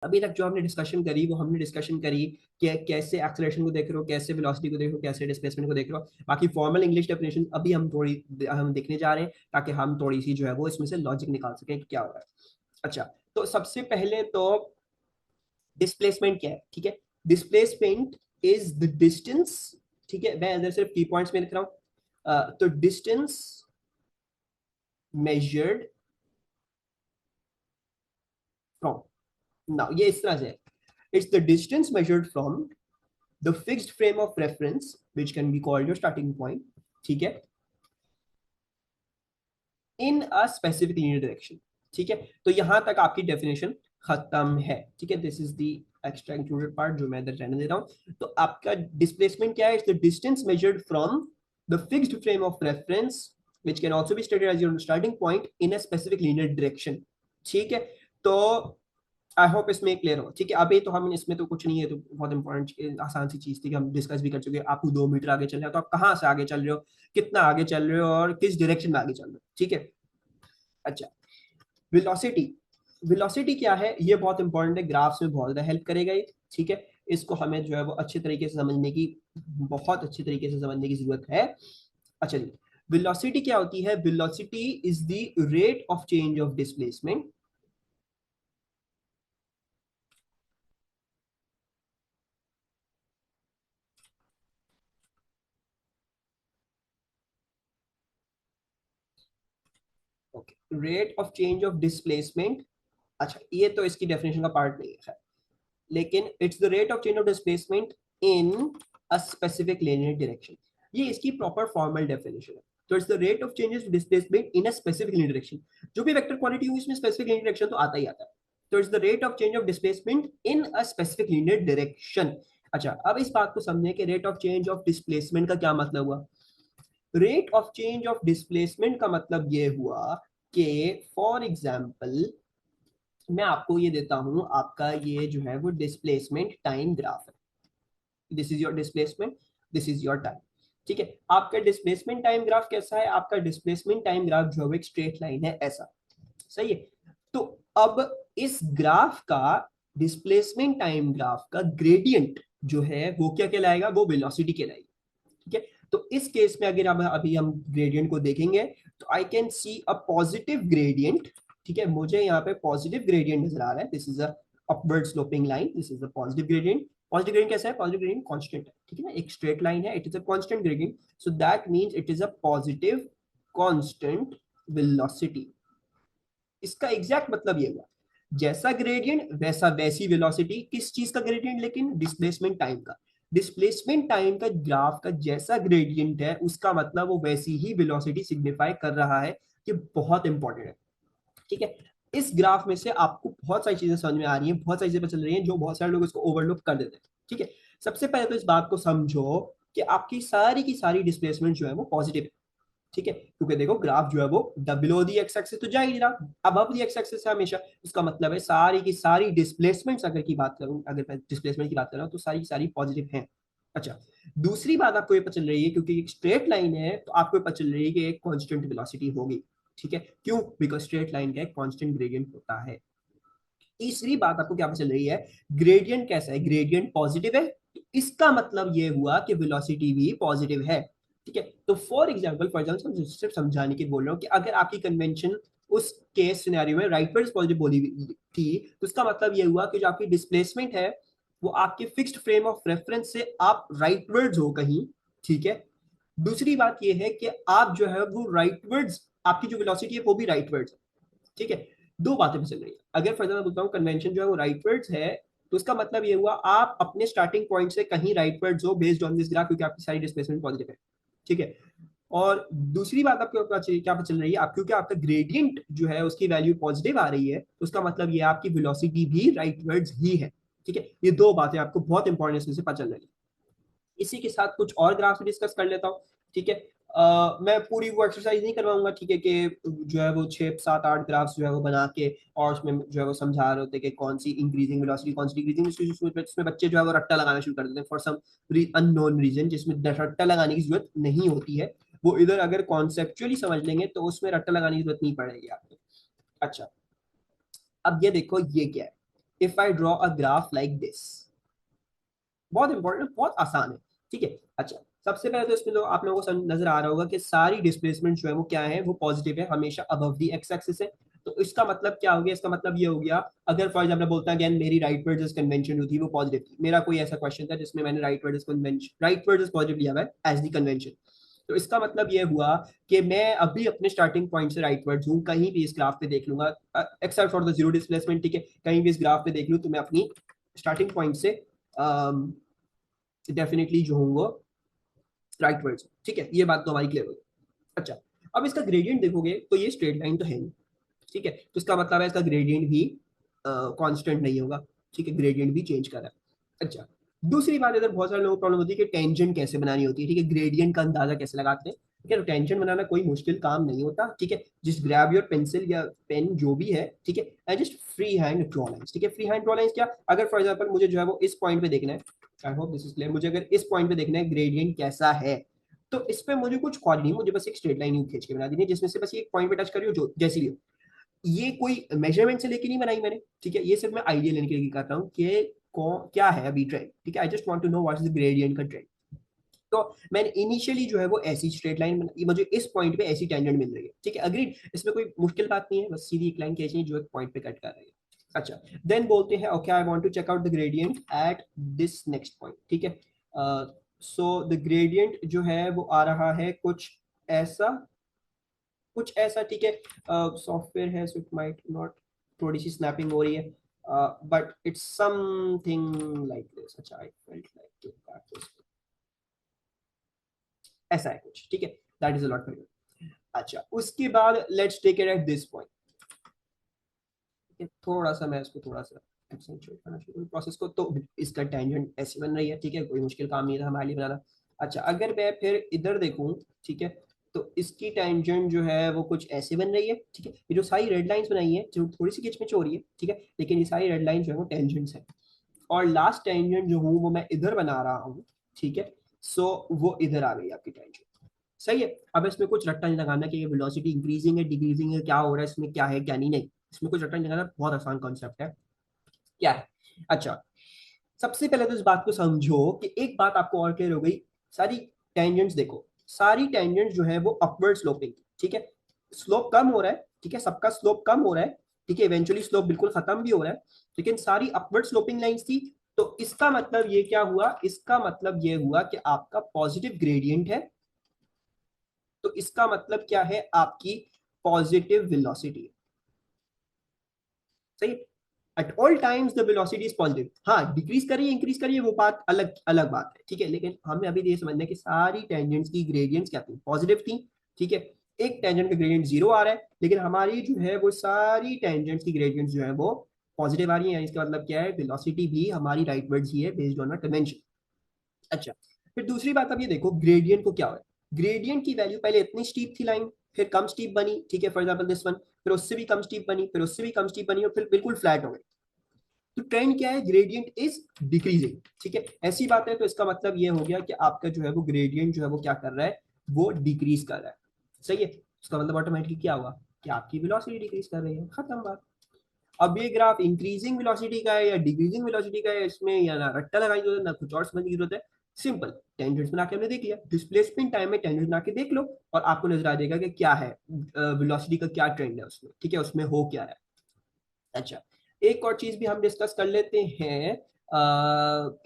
अभी तक जो हमने डिस्कशन करी वो हमने डिस्कशन करी कि कैसे एक्सेलरेशन को देख रहे हो, कैसे वेलोसिटी को देख रहे हो, कैसे डिस्प्लेसमेंट को देख रहे हो। बाकी फॉर्मल इंग्लिश डेफिनेशन अभी हम देखने जा रहे हैं, ताकि हम थोड़ी सी जो है वो इसमें से लॉजिक निकाल सकें कि क्या हो रहा है। अच्छा, तो सबसे पहले तो डिस्प्लेसमेंट क्या है, ठीक है। डिस्प्लेसमेंट इज द डिस्टेंस, ठीक है, मैं अंदर सिर्फ की पॉइंट्स में लिख रहा हूं। तो डिस्टेंस मेजर्ड फ्रॉम, नाउ ये इस तरह से, it's the distance measured from the fixed frame of reference which can be called your starting point, ठीक है, इन अ स्पेसिफिक लीनियर डायरेक्शन। ठीक है, तो यहां तक आपकी डेफिनेशन खत्म है, ठीक है। This is the extra included part जो मैं इधर रहने दे रहा हूं। तो आपका डिस्प्लेसमेंट क्या है? It's the distance measured from the fixed frame of reference which can also be stated as your starting point in a specific linear direction, ठीक है। तो आई होप इसमें क्लियर हो, ठीक है। अभी तो हम इसमें तो कुछ नहीं है, तो बहुत इंपॉर्टेंट आसान सी चीज थी कि हम डिस्कस भी कर चुके हैं। आपको 2 मीटर आगे चल रहे हो तो आप कहाँ से आगे चल रहे हो, कितना आगे चल रहे हो और किस डायरेक्शन में आगे चल रहे हो, ठीक है। अच्छा, वेलोसिटी, वेलोसिटी क्या है ये बहुत इंपॉर्टेंट है, ग्राफ्स में बहुत ज्यादा हेल्प करेगा ये, ठीक है। इसको हमें जो है वो अच्छे तरीके से समझने की, बहुत अच्छे तरीके से समझने की जरूरत है। अच्छा जी, वेलोसिटी क्या होती है? Velocity is the rate of change of displacement, okay, rate of change of displacement. अच्छा, ये तो इसकी डेफिनेशन का पार्ट नहीं है, लेकिन it's the rate of change of displacement in a specific linear direction, ये इसकी प्रॉपर फॉर्मल डेफिनेशन है। तो it's the rate of change of displacement in a specific linear direction, जो भी वेक्टर क्वांटिटी हुई इसमें स्पेसिफिक लीनियर डायरेक्शन तो आता ही आता है। तो it's the rate of change of displacement in a specific linear direction. अच्छा, अब इस बात को समझें कि rate of change of displacement का क्या मतलब हुआ। Rate of change of displacement का मतलब ये हुआ कि फॉर एग्जाम्पल मैं आपको ये देता हूं, आपका ये जो है वो डिस्प्लेसमेंट टाइम ग्राफ है, this is your displacement, this is your time, ठीक है। आपका डिस्प्लेसमेंट टाइम ग्राफ कैसा है? आपका डिस्प्लेसमेंट टाइम ग्राफ जो है एक स्ट्रेट लाइन है ऐसा, सही है। तो अब इस ग्राफ का, डिस्प्लेसमेंट टाइम ग्राफ का ग्रेडियंट जो है वो क्या कहलाएगा? वो वेलोसिटी कहलाएगी, ठीक है। तो इस केस में अगर हम अभी हम ग्रेडियंट को देखेंगे तो I can see a positive gradient, ठीक है। मुझे यहाँ पे पॉजिटिव ग्रेडियंट नजर आ रहा है, this is a upward sloping line, this is a positive gradient. Positive gradient कैसा है? पॉजिटिव ग्रेडियंट कांस्टेंट है, ठीक है ना, एक स्ट्रेट लाइन है, it is a constant gradient, so that means it is a positive constant velocity. इसका exact मतलब ये हुआ, जैसा ग्रेडियंट वैसा वैसी वेलोसिटी। किस चीज का ग्रेडियंट? लेकिन डिस्प्लेसमेंट टाइम का। डिस्प्लेसमेंट टाइम का ग्राफ का जैसा ग्रेडियंट है उसका मतलब वो वैसी ही वेलोसिटी सिग्निफाई कर रहा है। ये बहुत इंपॉर्टेंट है, ठीक है। इस ग्राफ में से आपको बहुत सारी चीजें समझ में आ रही हैं, बहुत सारी चीजें पता चल रही हैं, जो बहुत सारे लोग इसको ओवरलुक कर देते हैं, ठीक है। सबसे पहले तो इस बात को समझो कि आपकी सारी की सारी डिस्प्लेसमेंट जो है वो पॉजिटिव है, ठीक है। क्योंकि देखो ग्राफ जो है वो बिलो दी एक्स एक्सिस तो जा ही रहा, अब दी एक्स एक्सिस है हमेशा, उसका मतलब है सारी की सारी डिस्प्लेसमेंट्स, अगर की बात करूं, अगर मैं डिस्प्लेसमेंट की बात कर रहा हूं तो सारी की सारी पॉजिटिव हैं। अच्छा, दूसरी बात आपको ये पता चल रही है, क्योंकि एक स्ट्रेट लाइन है तो आपको ये पता चल रही है कि एक कांस्टेंट वेलोसिटी होगी, ठीक है। क्यों? बिकॉज स्ट्रेट लाइन का एक कांस्टेंट ग्रेडियंट होता है। तीसरी बात आपको क्या पता चल रही है? ग्रेडियंट कैसा है? ग्रेडियंट पॉजिटिव है, तो इसका मतलब ये हुआ कि वेलोसिटी भी पॉजिटिव है, ठीक है। तो फॉर एग्जांपल सिर्फ समझाने के बोल रहा हूँ कि अगर आपकी कन्वेंशन उस केस सिनेरियो में राइटवर्ड्स पॉजिटिव बोली थी, तो इसका मतलब ये हुआ कि जो आपकी डिस्प्लेसमेंट है वो आपके फिक्स्ड फ्रेम ऑफ रेफरेंस से आप राइटवर्ड्स हो कहीं, ठीक है। दूसरी बात ये है कि आप जो है वो राइटवर्ड्स, आपकी जो वेलोसिटी है वो भी राइटवर्ड्स, ठीक है। दो बातें चल रही है। अगर फर्दर मैं बोलता हूँ कन्वेंशन जो है वो राइटवर्ड्स है, तो इसका मतलब ये हुआ आप अपने स्टार्टिंग पॉइंट से कहीं राइटवर्ड्स हो बेस्ड ऑन दिस ग्राफ, क्योंकि आपकी सारी डिस्प्लेसमेंट पॉजिटिव है, ठीक है। और दूसरी बात आपको क्या पता चल रही है? आप क्योंकि आपका ग्रेडियंट जो है उसकी वैल्यू पॉजिटिव आ रही है, तो उसका मतलब ये आपकी वेलोसिटी भी राइटवर्ड्स ही है, ठीक है। ये दो बातें आपको बहुत इंपॉर्टेंट से पता चल रही है। इसी के साथ कुछ और ग्राफ डिस्कस कर लेता हूँ, ठीक है। मैं पूरी वो एक्सरसाइज नहीं करवाऊंगा, ठीक है, कि जो है वो 6 7 8 ग्राफ्स जो है वो बना के और उसमें जो है वो समझा रहे होते हैं कि कौन सी इंक्रीजिंग वेलोसिटी, कौन सी डिक्रीजिंग, उसमें बच्चे जो है वो रट्टा लगाना शुरू कर देते हैं फॉर सम अननोन रीजन, जिसमें रट्टा लगाने की जरूरत नहीं होती है। वो इधर अगर कॉन्सेप्चुअली समझ लेंगे तो उसमें रट्टा लगाने की जरूरत नहीं पड़ेगी आपको। अच्छा, अब ये देखो ये क्या है, if I draw a graph like this, बहुत इंपॉर्टेंट, बहुत आसान है, ठीक है। अच्छा, सबसे पहले तो इसमें तो आप लोगों को नजर आ रहा होगा कि सारी डिस्प्लेसमेंट जो है वो क्या है, वो पॉजिटिव है, हमेशा अबव दी एक्स एक्सिस है। तो इसका मतलब क्या हो गया, इसका मतलब ये हो गया, अगर फॉर एग्जाम्पल बोलता है अगेन मेरी राइट वर्सेस कन्वेंशन जो थी वो पॉजिटिव थी, मेरा कोई ऐसा क्वेश्चन था जिसमें मैंने राइट वर्सेस पॉजिटिव लिया हुआ है एज दी कन्वेंशन, तो इसका मतलब ये हुआ कि मैं अभी अपने स्टार्टिंग पॉइंट से राइटवर्ड्स हूँ, कहीं भी इस ग्राफ पे देख लूंगा except for the zero displacement, ठीक है, कहीं भी इस ग्राफ पे देख लूँ तो मैं अपनी स्टार्टिंग पॉइंट से डेफिनेटली जो होंगे राइटवर्ड्स, ठीक है, ये बात तो हमारी क्लियर होगी। अच्छा, अब इसका ग्रेडियंट देखोगे तो ये स्ट्रेट लाइन तो है नहीं, ठीक है, तो इसका मतलब है इसका ग्रेडियंट भी कांस्टेंट नहीं होगा, ठीक है, ग्रेडियंट भी चेंज कर रहा है। अच्छा, दूसरी बात, इधर बहुत सारे लोगों को प्रॉब्लम होती है कि टेंजेंट कैसे बनानी होती है, ठीक है, ग्रेडियंट का अंदाजा कैसे लगाते हैं, ठीक है, तो टेंजेंट बनाना कोई मुश्किल काम नहीं होता, ठीक है, जिस ग्रैब योर पेंसिल या पेन जो भी है, ठीक है, and just free hand draw lines, ठीक है, फ्री हैंड ड्रॉ लाइंस क्या, अगर फॉर एग्जांपल मुझे जो है वो इस पॉइंट पे देखना है, I hope this is clear, मुझे अगर इस पॉइंट पे देखना है ग्रेडियंट कैसा है, तो इस पे मुझे कुछ कॉल नहीं, मुझे बस एक स्ट्रेट लाइन खींच के बना देनी है जिसमें से बस ये एक पॉइंट पे टच करी हो जो जैसी भी हो, ये कोई मेजरमेंट से लेके नहीं बनाई मैंने, ठीक है, ये सिर्फ मैं आइडिया लेने के लिए करता हूँ कि क्या है अभी ट्रेंड, ठीक है, I just want to know what is the gradient का ट्रेंड। तो मैंने इनिशियली जो है वो ऐसी स्ट्रेट लाइन बनाई, मुझे इस पॉइंट पे ऐसी टेंजेंट मिल रही है, ठीक है, अग्रीड, इसमें कोई मुश्किल बात नहीं है, बस सीधी एक लाइन खींचनी जो एक पॉइंट पे कट कर रही है। अच्छा, देन बोलते हैं okay I want to check out the gradient at this next point, ठीक है, सो द ग्रेडियंट जो है वो आ रहा है ऐसा कुछ ऐसा, ठीक है, सॉफ्टवेयर है सो इट माइट नॉट, थोड़ी सी स्नैपिंग हो रही है, but it's something like this, अच्छा I felt like to that this, ऐसा है कुछ, ठीक है, that is a lot for you. अच्छा, उसके बाद let's take it at this point, थोड़ा सा मैं इसको थोड़ा सा एक्सेंचुएट करना शुरू करूं प्रोसेस को, तो इसका टेंजेंट ऐसी बन रही है, ठीक है, कोई मुश्किल काम नहीं था हमारे लिए बनाना। अच्छा, अगर मैं फिर इधर देखूं, ठीक है, तो इसकी टेंजेंट जो है वो कुछ ऐसे बन रही है, ठीक है, ये जो सारी रेड लाइंस बनाई है जो थोड़ी सी किचमिच हो रही है, ठीक है, लेकिन ये सारी रेड लाइन जो है वो टेंजेंट्स है, और लास्ट टेंजेंट जो हूँ वो मैं इधर बना रहा हूँ, ठीक है, सो वो इधर आ गई आपकी टेंजेंट, सही है। अब इसमें कुछ रट्टा नहीं लगाना कि ये वेलोसिटी इंक्रीजिंग है डिक्रीजिंग है, क्या हो रहा है इसमें, क्या है क्या नहीं, नहीं, इसमें कुछ रट्टा नहीं लगाना, बहुत आसान कॉन्सेप्ट है, क्या है। अच्छा, सबसे पहले तो इस बात को समझो कि एक बात आपको और क्लियर हो गई, सारी टेंजेंट्स देखो, सारी टेंजेंट्स जो है वो अपवर्ड स्लोपिंग, ठीक है, स्लोप कम हो रहा है, ठीक है, सबका स्लोप कम हो रहा है, ठीक है, इवेंचुअली स्लोप बिल्कुल खत्म भी हो रहा है, लेकिन सारी अपवर्ड स्लोपिंग लाइंस थी, तो इसका मतलब ये क्या हुआ, इसका मतलब ये हुआ कि आपका पॉजिटिव ग्रेडियंट है, तो इसका मतलब क्या है, आपकी पॉजिटिव वेलोसिटी, सही, at all times the velocity is positive, हाँ डिक्रीज करिए इंक्रीज करिए वो बात अलग अलग बात है, ठीक है, लेकिन हमें अभी ये समझना है कि सारी टेंजेंट्स की ग्रेडियंट्स क्या थी, पॉजिटिव थी, ठीक है, एक टेंजेंट का ग्रेडियंट जीरो आ रहा है, लेकिन हमारी जो है वो सारी टेंजेंट्स की ग्रेडियंट्स जो है वो पॉजिटिव आ रही है, इसका मतलब क्या है, वेलोसिटी भी हमारी राइटवर्ड्स ही है बेस्ड ऑन अ कन्वेंशन। अच्छा, फिर दूसरी बात, अब ये देखो ग्रेडियंट को क्या हो, ग्रेडियंट की वैल्यू पहले इतनी स्टीप थी लाइन, फिर कम स्टीप बनी, ठीक है, फॉर एग्जांपल दिस वन, फिर उससे भी कम स्टीप बनी, फिर उससे भी कम स्टीप बनी, और फिर बिल्कुल फ्लैट हो गई, तो ट्रेंड क्या है, ग्रेडियंट इज डिक्रीजिंग, ठीक है, ऐसी बात है, तो इसका मतलब ये हो गया कि आपका जो है वो ग्रेडियंट जो है वो क्या कर रहा है, वो डिक्रीज कर रहा है, सही है, इसका मतलब ऑटोमेटिकली क्या होगा कि आपकी वेलोसिटी डिक्रीज कर रही है, खत्म बात। अब ये ग्राफ इंक्रीजिंग वेलोसिटी का है या डिक्रीजिंग वेलोसिटी का है, इसमें या ना रट्टा लगाई जरूरत है ना कुछ और समझने की जरूरत है, सिंपल टेंजेंट्स बना के हमने देख लिया, डिस्प्लेसमेंट टाइम में टेंजेंट्स बना के देख लो, और आपको नजर आ जाएगा कि क्या है वेलोसिटी का क्या ट्रेंड है उसमें, ठीक है, उसमें हो क्या है। अच्छा, एक और चीज भी हम डिस्कस कर लेते हैं,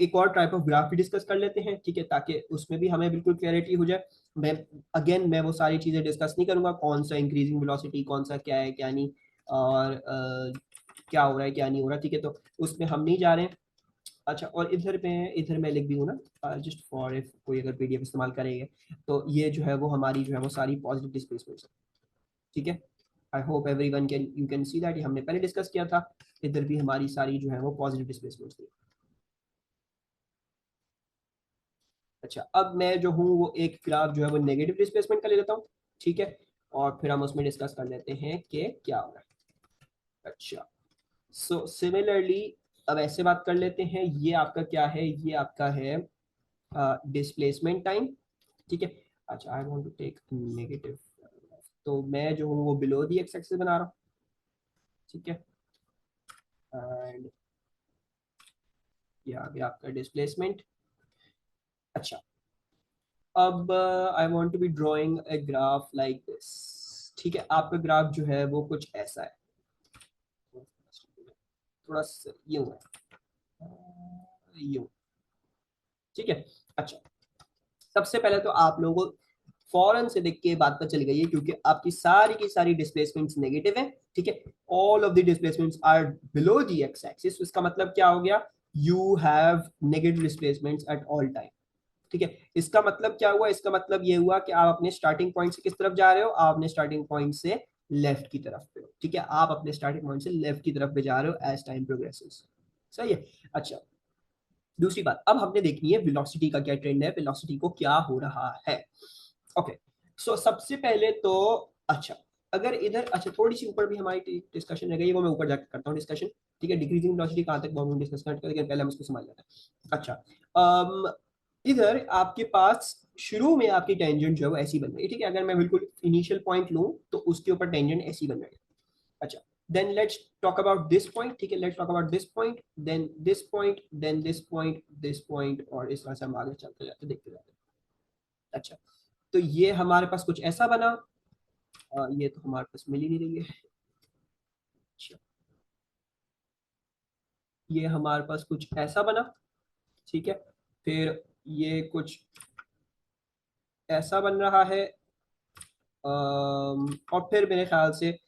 एक और टाइप ऑफ ग्राफ भी डिस्कस कर लेते हैं, ठीक है, ताकि उसमें भी हमें बिल्कुल क्लैरिटी हो जाए। मैं वो सारी चीजें डिस्कस नहीं करूंगा, कौन सा इंक्रीजिंग वेलोसिटी, कौन सा क्या है क्या नहीं, और क्या हो रहा है क्या नहीं हो रहा, ठीक है, तो उसमें हम नहीं जा रहे हैं। अच्छा, और इधर मैं लिख भी हूँ ना, जस्ट फॉर इफ कोई अगर पीडीएफ इस्तेमाल करेंगे, तो ये जो है वो हमारी जो है वो सारी पॉजिटिव डिस्प्लेसमेंट है, ठीक है, I hope everyone can you can see that, ये हमने पहले डिस्कस किया था, इधर भी हमारी सारी जो है वो पॉजिटिव डिस्प्लेसमेंट थी। अच्छा, अब मैं जो हूँ वो एक ग्राफ जो है वो नेगेटिव डिस्प्लेसमेंट का ले लेता हूँ, ठीक है, और फिर हम उसमें डिस्कस कर लेते हैं कि क्या हो रहा है। अच्छा, सो सिमिलरली अब ऐसे बात कर लेते हैं, ये आपका क्या है, ये आपका है डिस्प्लेसमेंट टाइम, ठीक है। अच्छा, I want to take negative, तो मैं जो हूँ वो बिलो दी एक्स एक्सिस बना रहा हूँ, ठीक है, ये आ गया आपका डिस्प्लेसमेंट। अच्छा, अब I want to be drawing a graph like this. ठीक है, आपका ग्राफ जो है वो कुछ ऐसा है, थोड़ा सा यूं है, यूं। ठीक है। अच्छा, सबसे पहले तो आप लोगों को फौरन से देख के ये बात पता चल गई है, क्योंकि आपकी सारी की सारी डिस्प्लेसमेंट्स नेगेटिव है। ठीक है, all of the displacements are below the X axis. इसका मतलब क्या हो गया, you have negative displacements at all time. ठीक है, इसका मतलब क्या हुआ, इसका मतलब ये हुआ कि आप अपने स्टार्टिंग पॉइंट से किस तरफ जा रहे हो, आप अपने स्टार्टिंग पॉइंट से लेफ्ट की तरफ पे हो। ठीक है, आप अपने स्टार्टिंग पॉइंट से लेफ्ट की तरफ पे जा रहे हो एज टाइम प्रोग्रेसेस। सही है। अच्छा, दूसरी बात अब हमने देखनी है वेलोसिटी का क्या ट्रेंड है, वेलोसिटी को क्या हो रहा है। ओके, सो सबसे पहले तो अच्छा, अगर इधर अच्छा थोड़ी सी ऊपर भी हमारी डिस्कशन रह गई है, वो मैं ऊपर जाकर करता हूँ डिस्कशन। ठीक है, डिक्रीजिंग वेलोसिटी कहाँ तक वो हम डिस्कस करते हैं, लेकिन पहले हम इसको समझ लेते हैं। अच्छा, इधर आपके पास शुरू में आपकी टेंजेंट जो है वो ऐसी बन रही है। ठीक है, अगर मैं बिल्कुल इनिशियल पॉइंट लूँ तो उसके ऊपर टेंजेंट ऐसी बन रही है। अच्छा, then let's talk about this point। ठीक है, let's talk about this point, then this point, then this point, this point, और इस तरह से हम आगे चलते जाते देखते जाते हैं। अच्छा, तो ये हमारे पास कुछ ऐसा बना, ये तो हमारे पास मिल ही नहीं रही है। अच्छा, ये हमारे पास कुछ ऐसा बना। ठीक है, फिर ये कुछ ऐसा बन रहा है, और फिर मेरे ख्याल से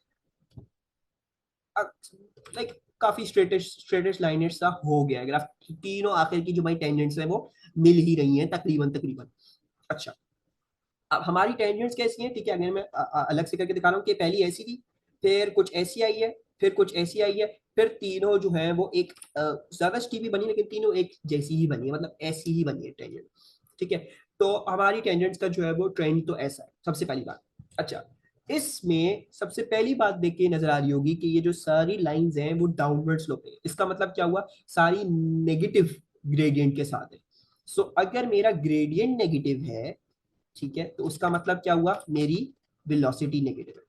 लाइक काफी स्ट्रेटेस्ट लाइनेट सा हो गया है ग्राफ। तीनों आखिर की जो भाई टेंजेंट्स है वो मिल ही रही हैं तकरीबन तकरीबन। अच्छा, अब हमारी टेंजेंट्स कैसी हैं, ठीक है, अगर मैं अलग से करके दिखा रहा हूँ कि पहली ऐसी थी, फिर कुछ ऐसी आई है, फिर कुछ ऐसी आई है, फिर तीनों जो है वो एक ज्यादा स्टीपी बनी, लेकिन तीनों एक जैसी ही बनी है, मतलब ऐसी ही बनी है टेंजेंट। ठीक है, तो हमारी टेंजेंट्स का जो है वो ट्रेंड तो ऐसा है, सबसे पहली बात। अच्छा, इसमें सबसे पहली बात देख के नजर आ रही होगी कि ये जो सारी लाइंस हैं वो डाउनवर्ड स्लोप है। इसका मतलब क्या हुआ, सारी नेगेटिव ग्रेडियंट के साथ है। सो अगर मेरा ग्रेडियंट नेगेटिव है, ठीक है, तो उसका मतलब क्या हुआ, मेरी वेलोसिटी नेगेटिव है।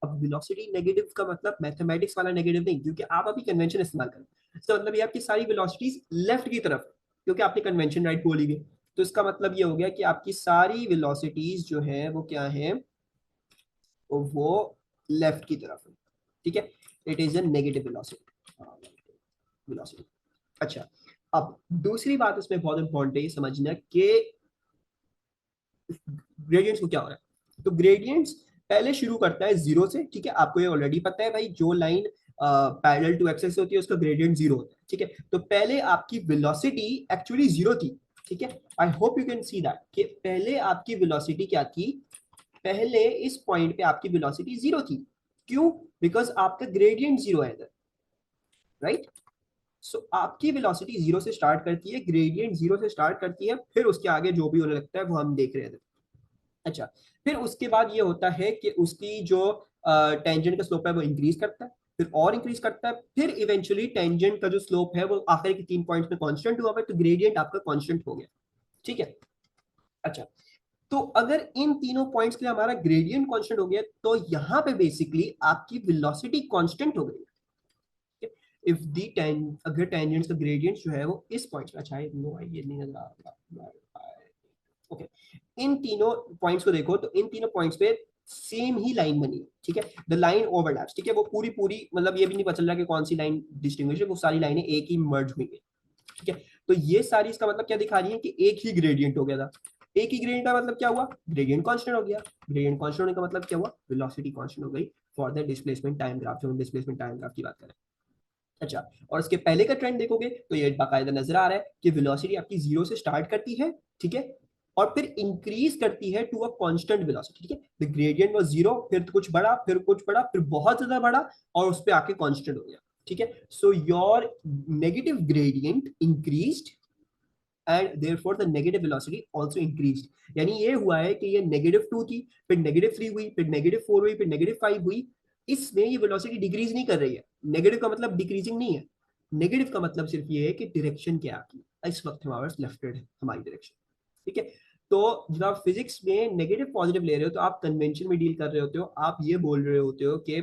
अब वेलोसिटी नेगेटिव का मतलब मैथमेटिक्स वाला नेगेटिव नहीं, क्योंकि आप अभी कन्वेंशन इस्तेमाल कर रहे हैं। इसका मतलब ये आपकी सारी वेलोसिटीज लेफ्ट की तरफ है, क्योंकि आपने कन्वेंशन राइट बोली हुई है। तो इसका मतलब ये हो गया कि आपकी सारी वेलोसिटीज जो है वो क्या है, वो लेफ्ट की तरफ है। ठीक है, it is a negative velocity, velocity. अच्छा, अब दूसरी बात इसमें बहुत इंपॉर्टेंट है ये समझना कि ग्रेडियंट्स को क्या हो रहा है। तो ग्रेडियंट्स पहले शुरू करता है जीरो से। ठीक है, आपको ये ऑलरेडी पता है भाई, जो लाइन पैरेलल टू एक्सिस होती है उसका ग्रेडियंट जीरो होता है। ठीक है, तो पहले आपकी वेलोसिटी एक्चुअली जीरो थी। ठीक है, I hope you can see that कि पहले आपकी वेलोसिटी क्या थी, पहले इस पॉइंट पे आपकी वेलोसिटी जीरो थी। क्यों, बिकॉज आपका ग्रेडियंट जीरो है इधर, राइट। सो आपकी वेलोसिटी जीरो से स्टार्ट करती है, ग्रेडियंट जीरो से स्टार्ट करती है, फिर उसके आगे जो भी होने लगता है वो हम देख रहे थे। अच्छा, फिर उसके बाद ये होता है कि उसकी जो टेंजेंट का स्लोप है वो इंक्रीज करता है, फिर और इंक्रीज करता है, फिर इवेंचुअली टेंजेंट का जो स्लोप है वो आखिर के 3 पॉइंट्स में कांस्टेंट हुआ है, तो ग्रेडियंट आपका कांस्टेंट हो गया। ठीक है। अच्छा, तो अगर इन तीनों पॉइंट्स के लिए हमारा ग्रेडियंट कांस्टेंट हो गया, तो यहाँ पे बेसिकली आपकी वेलोसिटी कांस्टेंट हो गई। इफ दी टेन अगर टेंजेंट्स का ग्रेडियंट जो है वो इस पॉइंट पे, अच्छा नो ये नहीं नजर आ रहा। ओके, इन तीनों पॉइंट्स को देखो तो इन तीनों पॉइंट्स पे सेम ही लाइन बनी है। ठीक है, द लाइन ओवरलैप्स। ठीक है, वो पूरी पूरी मतलब ये भी नहीं पता चल रहा कि कौन सी लाइन डिस्टिंग्विश है, वो सारी लाइनें एक ही मर्ज हुई है। ठीक है, तो ये सारी इसका मतलब क्या दिखा रही है कि एक ही ग्रेडियंट हो गया था। एक ही ग्रेडियंट का मतलब क्या हुआ, ग्रेडियंट कांस्टेंट हो गया। ग्रेडियंट कांस्टेंट होने का मतलब क्या हुआ, वेलोसिटी कांस्टेंट हो गई for the displacement time graph, जो हम डिस्प्लेसमेंट टाइम ग्राफ की बात करें। अच्छा, और इसके पहले का ट्रेंड देखोगे तो ये बाकायदा नजर आ रहा है कि वेलोसिटी आपकी जीरो से स्टार्ट करती है। ठीक है, और फिर इंक्रीज करती है टू अ कांस्टेंट वेलोसिटी। ठीक है, द ग्रेडियंट वाज जीरो, फिर कुछ बड़ा, फिर कुछ बड़ा, फिर बहुत ज्यादा बड़ा, और उस पे आके कांस्टेंट हो गया। ठीक है, so your negative gradient increased and therefore the negative velocity also increased. यानी ये हुआ है कि ये -2 थी, फिर -3 हुई, फिर -4 हुई, फिर -5 हुई। इसमें ये वेलोसिटी डिक्रीज नहीं कर रही है। नेगेटिव का मतलब डिक्रीजिंग नहीं है, नेगेटिव का मतलब सिर्फ ये है कि डायरेक्शन क्या है, इस वक्त हमारे पास लेफ्टेड है हमारी डायरेक्शन। ठीक है, तो जब आप फिजिक्स में नेगेटिव पॉजिटिव ले रहे हो तो आप कन्वेंशन में डील कर रहे होते हो, आप ये बोल रहे होते हो कि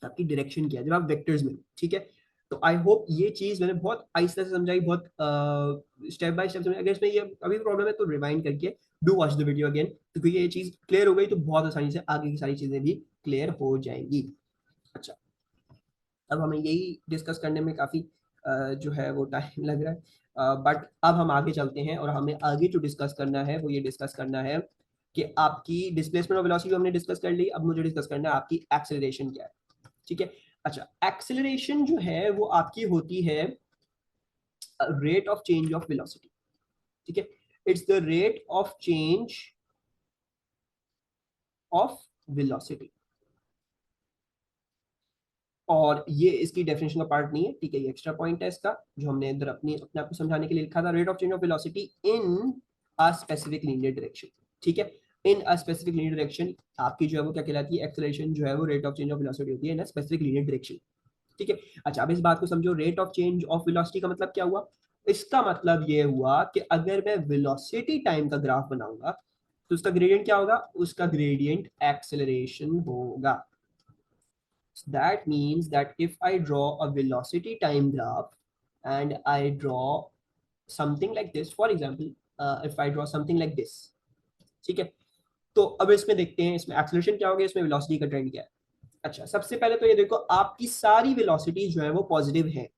आपकी डायरेक्शन क्या है, जब आप वेक्टर्स में। ठीक है, तो आई होप ये चीज मैंने बहुत आहिस्ता से समझाई, बहुत स्टेप बाय स्टेप समझाई। अगर इसमें ये अभी भी प्रॉब्लम है तो रिवाइंड करके do watch the video again, क्योंकि ये चीज क्लियर हो गई तो बहुत आसानी से आगे की सारी चीजें भी क्लियर हो जाएंगी। अच्छा, अब हमें यही डिस्कस करने में काफी जो है वो टाइम लग रहा है, बट अब हम आगे चलते हैं और हमें आगे जो डिस्कस करना है वो ये डिस्कस करना है कि आपकी डिस्प्लेसमेंट और वेलोसिटी हमने डिस्कस कर ली, अब मुझे डिस्कस करना है आपकी एक्सेलरेशन क्या है। ठीक है, अच्छा, एक्सेलरेशन जो है वो आपकी होती है rate of change of velocity. ठीक है, it's the rate of change of velocity, और ये इसकी डेफिनेशन का पार्ट नहीं है। ठीक है, ये एक्स्ट्रा पॉइंट है इसका जो हमने इधर अपने आप को समझाने के लिए लिखा था। Rate of change of velocity in a specific linear direction. ठीक है, इन अ स्पेसिफिक लीनियर डायरेक्शन आपकी जो है वो क्या कहलाती है, एक्सेलरेशन जो है वो rate of change of velocity होती है इन अ स्पेसिफिक लीनियर डायरेक्शन। ठीक है, अच्छा, अब इस बात को समझो, rate of change of velocity का मतलब क्या हुआ। इसका मतलब ये हुआ कि अगर मैं वेलोसिटी टाइम का ग्राफ बनाऊंगा तो उसका ग्रेडियंट क्या होगा, उसका ग्रेडियंट एक्सेलरेशन होगा। So that means that if I draw a velocity time graph and I draw something like this, for example, if I draw something like this, ठीक है, तो अब इसमें देखते हैं इसमें एक्सेलरेशन क्या होगा, इसमें वेलोसिटी का ट्रेंड क्या है। अच्छा, सबसे पहले तो ये देखो आपकी सारी वेलोसिटी जो है वो पॉजिटिव है।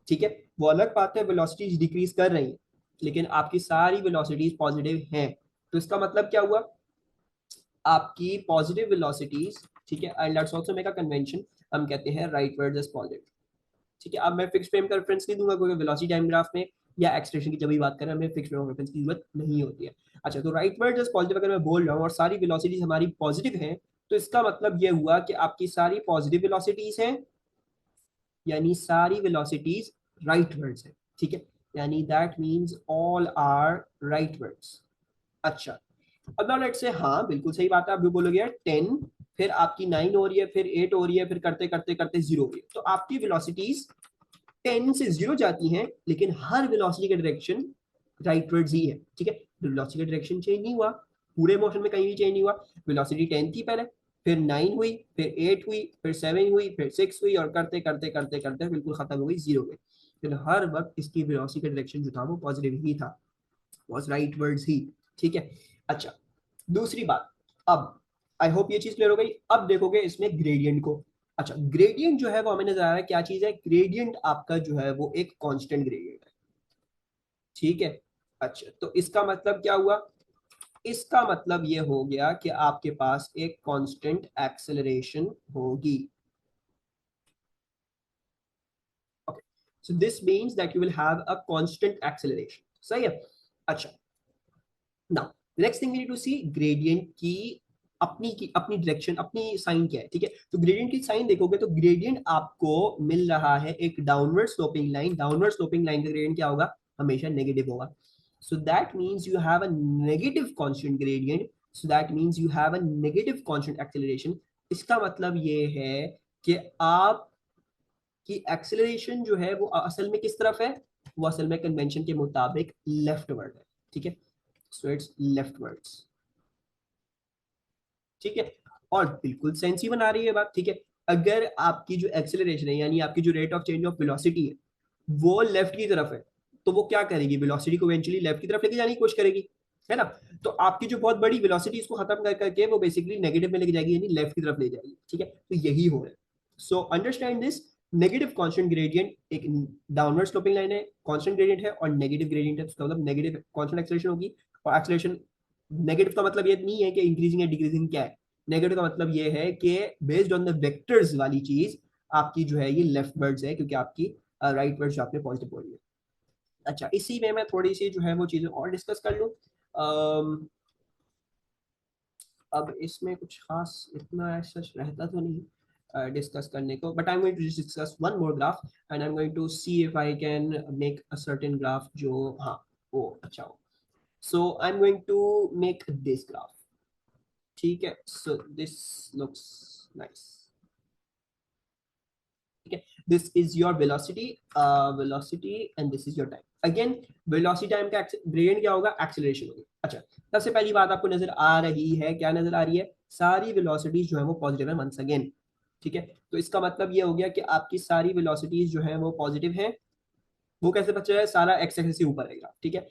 ठीक है, वो अलग बात है वेलोसिटीज डिक्रीज कर रही है, लेकिन आपकी सारी वेलोसिटीज पॉजिटिव हैं। तो इसका मतलब क्या हुआ, आपकी पॉजिटिव वेलोसिटीज, ठीक है, and let's also make a convention, हम कहते हैं राइट वर्ड एज पॉजिटिव। ठीक है, अब मैं फिक्स फ्रेम का रेफरेंस नहीं दूंगा क्योंकि वेलोसिटी टाइम ग्राफ में या एक्सप्रेशन की जब भी बात करें हमें फिक्स फ्रेम ऑफ रेफरेंस की जरूरत नहीं होती है। अच्छा, तो राइट वर्ड एज पॉजिटिव अगर मैं बोल रहा हूँ और सारी वेलोसिटीज हमारी पॉजिटिव हैं, तो इसका मतलब ये हुआ कि आपकी सारी पॉजिटिव वेलोसिटीज हैं, यानी सारी वेलोसिटीज राइट वर्ड्स हैं। ठीक है, यानी that means all are right words. अच्छा, अब नाउ लेट्स से, हाँ बिल्कुल सही बात है, आप भी बोलोगे यार 10, फिर आपकी 9 हो रही है, फिर 8 हो रही है, फिर करते करते करते 0 हो रही है, तो आपकी वेलोसिटीज 10 से 0 जाती हैं, लेकिन हर वेलोसिटी का डायरेक्शन राइटवर्ड्स ही है। ठीक है, वेलोसिटी का डायरेक्शन चेंज नहीं हुआ, पूरे मोशन में कहीं भी चेंज नहीं हुआ। वेलोसिटी 10 थी पहले, फिर 9 हुई, फिर 8 हुई, फिर 7 हुई, फिर 6 हुई, और करते करते करते करते बिल्कुल खत्म हो गई 0 में। फिर हर वक्त इसकी वेलोसिटी का डायरेक्शन जो था वो पॉजिटिव ही था, वॉज राइटवर्ड्स ही। ठीक है, अच्छा, दूसरी बात, अब आई होप ये चीज क्लियर हो गई। अब देखोगे इसमें ग्रेडियंट को। अच्छा, ग्रेडियंट जो है वो हमें नजर आ रहा है, क्या चीज है, ग्रेडियंट आपका जो है वो एक कांस्टेंट ग्रेडियंट है। ठीक है, अच्छा, तो इसका मतलब क्या हुआ, इसका मतलब ये हो गया कि आपके पास एक कांस्टेंट एक्सेलरेशन होगी। Okay, so this means that you will have a constant acceleration. सही है, अच्छा, now next thing we need to see gradient की अपनी डायरेक्शन, अपनी साइन क्या है। ठीक है, तो ग्रेडियंट की साइन देखोगे तो ग्रेडियंट आपको मिल रहा है एक downward sloping line. Downward sloping line का ग्रेडियंट क्या होगा, हमेशा नेगेटिव होगा। So that means you have a negative constant gradient, so that means you have a negative constant acceleration. इसका मतलब ये है कि आपकी एक्सेलरेशन जो है वो असल में किस तरफ है, वो असल में कन्वेंशन के मुताबिक लेफ्टवर्ड है। ठीक है, सो इट्स लेफ्टवर्ड्स। ठीक है, और बिल्कुल सेंस ही बना रही है बात। ठीक है, अगर आपकी जो एक्सेलरेशन है यानी आपकी जो rate of change of velocity है वो लेफ्ट की तरफ है, तो वो क्या करेगी, वेलोसिटी को इवेंचुअली लेफ्ट की तरफ लेके जाने की कोशिश करेगी, है ना। तो आपकी जो बहुत बड़ी वेलोसिटी इसको खत्म कर करके वो बेसिकली नेगेटिव में लेके जाएगी, यानी लेफ्ट की तरफ ले जाएगी। ठीक है, तो यही हो रहा है। So understand this, negative constant gradient एक डाउनवर्ड स्लोपिंग लाइन है, कांस्टेंट ग्रेडियंट है, और नेगेटिव ग्रेडियंट है, उसका मतलब नेगेटिव कांस्टेंट एक्सेलरेशन होगी। और एक्सेलरेशन नेगेटिव का मतलब ये नहीं है कि इंक्रीजिंग या डिक्रीजिंग, क्या है, नेगेटिव का मतलब ये है कि बेस्ड ऑन द वेक्टर्स वाली चीज आपकी जो है ये लेफ्ट वर्ड्स है, क्योंकि आपकी राइट वर्ड्स आपने पॉजिटिव बोली है। अच्छा, इसी में मैं थोड़ी सी जो है वो चीजें और डिस्कस कर लूँ। अब इसमें कुछ खास इतना ऐसा रहता तो नहीं डिस्कस करने को, but I am going to discuss one more graph and I am going to see if I can make a certain graph जो, हाँ, वो अच्छा हो। So I am going to make this graph. ठीक है, so this looks nice. ठीक है, this is your velocity, velocity and this is your time. Again velocity time का ग्रेडियंट क्या होगा, एक्सेलरेशन होगी। अच्छा, सबसे पहली बात आपको नजर आ रही है, क्या नजर आ रही है, सारी वेलोसिटी जो है वो पॉजिटिव है वंस अगेन। ठीक है, तो इसका मतलब ये हो गया कि आपकी सारी वेलोसिटीज जो है वो पॉजिटिव हैं। वो कैसे पता चला? सारा एक्स एक्सिस से ऊपर रहेगा, ठीक है,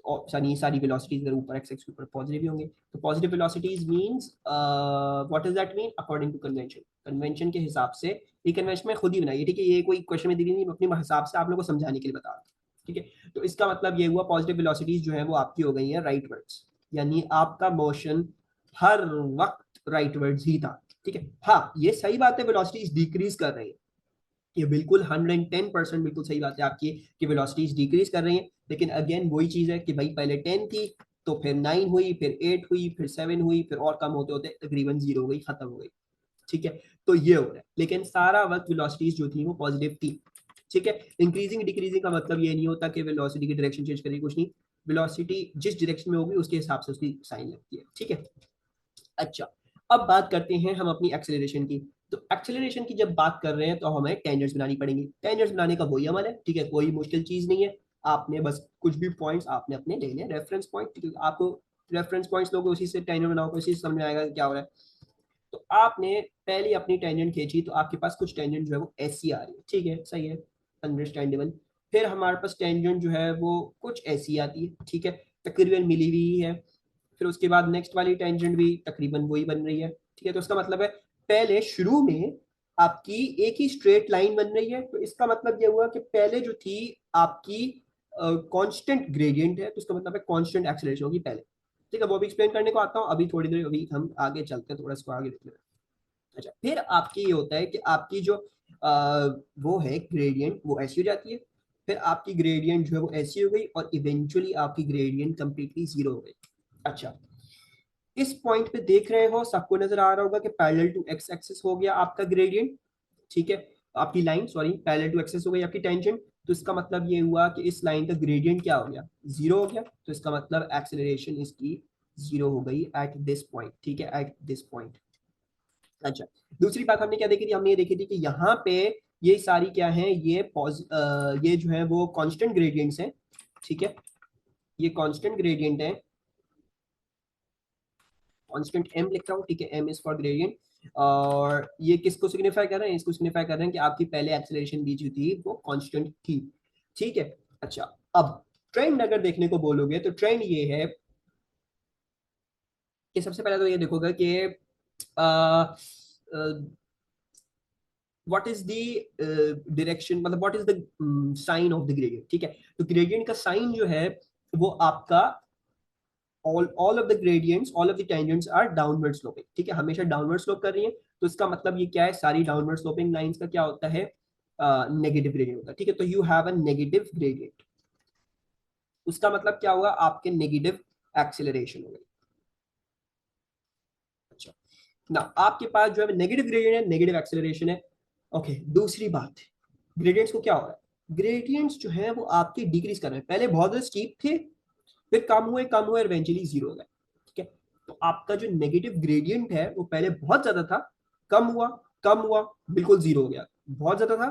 और सारी सारी वेलोसिटीज अगर ऊपर एक्स एक्सिस के ऊपर पॉजिटिव ही होंगे, तो positive velocities means what does that mean according to convention. Convention के हिसाब से, ये कन्वेंशन में खुद ही बनाई है, ठीक है, ये कोई क्वेश्चन में दी नहीं, मैं अपने हिसाब से आप लोगों को समझाने के लिए बता रहा हूँ, ठीक है। तो इसका मतलब ये हुआ पॉजिटिव वेलोसिटीज जो है वो आपकी हो गई है राइटवर्ड्स, यानी आपका मोशन हर वक्त राइटवर्ड्स ही था, ठीक है। हाँ, ये सही बात है, वेलोसिटीज डिक्रीज कर रही है, ये बिल्कुल 110% बिल्कुल सही बात है आपकी कि वेलोसिटीज डिक्रीज कर रही हैं, लेकिन अगेन वही चीज है कि भाई पहले 10 थी, तो फिर 9 हुई, फिर 8 हुई, फिर 7 हुई, फिर और कम होते होते तकरीबन 0 हो गई, खत्म हो गई, ठीक है। तो ये हो रहा है, लेकिन सारा वक्त वेलोसिटीज जो थी वो पॉजिटिव थी, ठीक है। इंक्रीजिंग डिक्रीजिंग का मतलब ये नहीं होता कि वेलोसिटी की डायरेक्शन चेंज करेगी, कुछ नहीं, वेलोसिटी जिस डायरेक्शन में होगी उसके हिसाब से उसकी साइन लगती है, ठीक है। अच्छा, अब बात करते हैं हम अपनी एक्सेलरेशन की। तो एक्सेलरेशन की जब बात कर रहे हैं तो हमें टेंजेंट्स बनानी पड़ेंगी। टेंजेंट्स बनाने का वही अमल है, ठीक है, कोई मुश्किल चीज नहीं है। आपने बस कुछ भी पॉइंट्स आपने अपने लेने हैं, रेफरेंस पॉइंट, ठीक है, आपको रेफरेंस पॉइंट्स लोगे उसी से टेंजेंट बनाओगे, उसी से समझ में आएगा क्या हो रहा है। तो आपने पहले अपनी टेंजेंट खींची, तो आपके पास कुछ टेंजेंट जो है वो ऐसी आ रही है, ठीक है, सही है, अंडरस्टैंडेबल। फिर हमारे पास टेंजेंट जो है वो कुछ ऐसी आती है, ठीक है, तकरीबन मिली हुई है। फिर उसके बाद नेक्स्ट वाली टेंजेंट भी तकरीबन वही बन रही है, ठीक है। तो इसका मतलब है पहले शुरू में आपकी एक ही स्ट्रेट लाइन बन रही है, तो इसका मतलब ये हुआ कि पहले जो थी आपकी कांस्टेंट ग्रेडियंट है, तो इसका मतलब है कांस्टेंट एक्सेलरेशन होगी पहले, ठीक है। वो भी एक्सप्लेन करने को आता हूँ, अभी थोड़ी देर, अभी हम आगे चलते हैं, थोड़ा इसको आगे देखते हैं। अच्छा, फिर आपकी ये होता है कि आपकी जो वो है ग्रेडियंट वो ऐसी हो जाती है, फिर आपकी ग्रेडियंट जो है वो ऐसी हो गई, और इवेंचुअली आपकी ग्रेडियंट कंप्लीटली जीरो हो गई। अच्छा, इस पॉइंट पे देख रहे हो, सबको नजर आ रहा होगा कि पैरेलल टू एक्स एक्सिस हो गया आपका ग्रेडियंट, ठीक है, आपकी line, sorry, parallel to axis हो गई आपकी टेंजेंट। तो इसका मतलब ये हुआ कि इस लाइन का ग्रेडियंट क्या हो गया? जीरो हो गया, तो इसका मतलब एक्सेलरेशन इसकी जीरो हो गई एट दिस पॉइंट, ठीक है, एट दिस पॉइंट। अच्छा, दूसरी बात हमने क्या देखी थी? हमने ये देखी थी कि यहाँ पे ये सारी क्या है, ये जो है वो कांस्टेंट ग्रेडियंट्स हैं, ठीक है, ये कांस्टेंट ग्रेडियंट है, कांस्टेंट एम लिख रहा हूँ, ठीक है, एम इज फॉर ग्रेडियंट। और ये किसको सिग्निफाई कर रहे हैं? इसको सिग्निफाई कर रहे हैं कि आपकी पहले एक्सेलरेशन दी जो थी वो कांस्टेंट थी, ठीक है। अच्छा, अब ट्रेंड अगर देखने को बोलोगे तो ट्रेंड ये है कि सबसे पहले तो ये देखोगे कि व्हाट इज द डायरेक्शन, मतलब what is the sign of the gradient, ठीक है। तो ग्रेडियंट का साइन जो है वो आपका all of the gradients, all of the tangents are downward sloping, ठीक है, हमेशा downward slope कर रही है। तो इसका मतलब ये क्या है? सारी downward sloping lines का क्या होता है? नेगेटिव ग्रेडियंट होता है, ठीक है। तो you have a negative gradient, उसका मतलब क्या हुआ? आपके नेगेटिव एक्सेलरेशन हो गई। अच्छा, ना आपके पास जो है नेगेटिव ग्रेडियंट है, नेगेटिव एक्सेलरेशन है। ओके, दूसरी बात, ग्रेडियंट्स को क्या हो रहा है? ग्रेडियंट्स जो है वो आपके डिक्रीज कर रहे हैं, पहले बहुत ज्यादा स्टीप थे, फिर कम हुए और इवेंचुअली जीरो हो गए, ठीक है। तो आपका जो नेगेटिव ग्रेडियंट है वो पहले बहुत ज्यादा था, कम हुआ, बिल्कुल जीरो हो गया, बहुत ज्यादा था,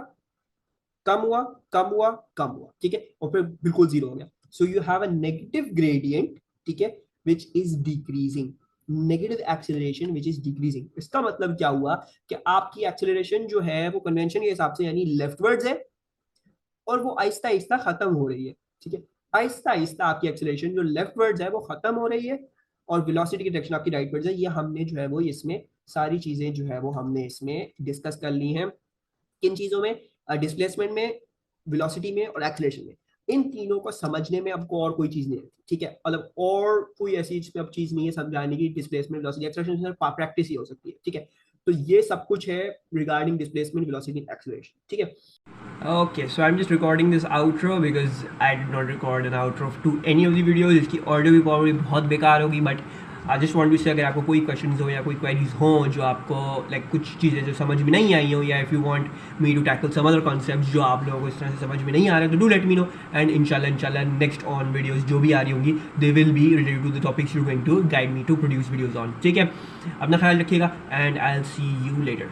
कम हुआ, कम हुआ, ठीक है, और फिर बिल्कुल जीरो हो गया। So you have a negative gradient, ठीक है, which is decreasing, negative acceleration which is decreasing. इसका मतलब क्या हुआ कि आपकी एक्सेलरेशन जो है वो कन्वेंशन के हिसाब से यानी लेफ्टवर्ड्स है, और वो आहिस्ता आहिस्ता खत्म हो रही है, ठीक है। आहिस्ता आहिस्ता आपकी एक्सेलरेशन जो लेफ्टवर्ड्स है वो खत्म हो रही है, और वेलोसिटी की डायरेक्शन आपकी राइटवर्ड्स है। ये हमने जो है वो इसमें सारी चीजें जो है वो हमने इसमें डिस्कस कर ली हैं। किन चीजों में? डिस्प्लेसमेंट में, वेलोसिटी में, और एक्सेलरेशन में। इन तीनों को समझने में आपको और कोई चीज नहीं है, ठीक है, मतलब और कोई ऐसी अब चीज नहीं है समझाने की। डिस्प्लेसमेंट, वेलोसिटी, एक्सेलरेशन सिर्फ प्रैक्टिस ही हो सकती है, ठीक है। तो ये सब कुछ है रिगार्डिंग डिस्प्लेसमेंट, वेलोसिटी, एक्सेलरेशन, ठीक है। Okay, so I'm just recording this outro because I did not record an outro to any of the videos. इसकी ऑडियो भी probably बहुत बेकार होगी, but I just want to say अगर आपको कोई क्वेश्चंस हो या कोई क्वेरीज हो जो आपको लाइक कुछ चीज़ें जो समझ में नहीं आई हो, या if you want me to tackle some other concepts जो आप लोगों को इस तरह से समझ में नहीं आ रहे, तो do let me know, and इंशाल्लाह नेक्स्ट ऑन वीडियोज़ जो भी आ रही होंगी they will be related to the topics you going to guide me to produce videos on, ठीक है। अपना ख्याल रखिएगा and I will see you letter.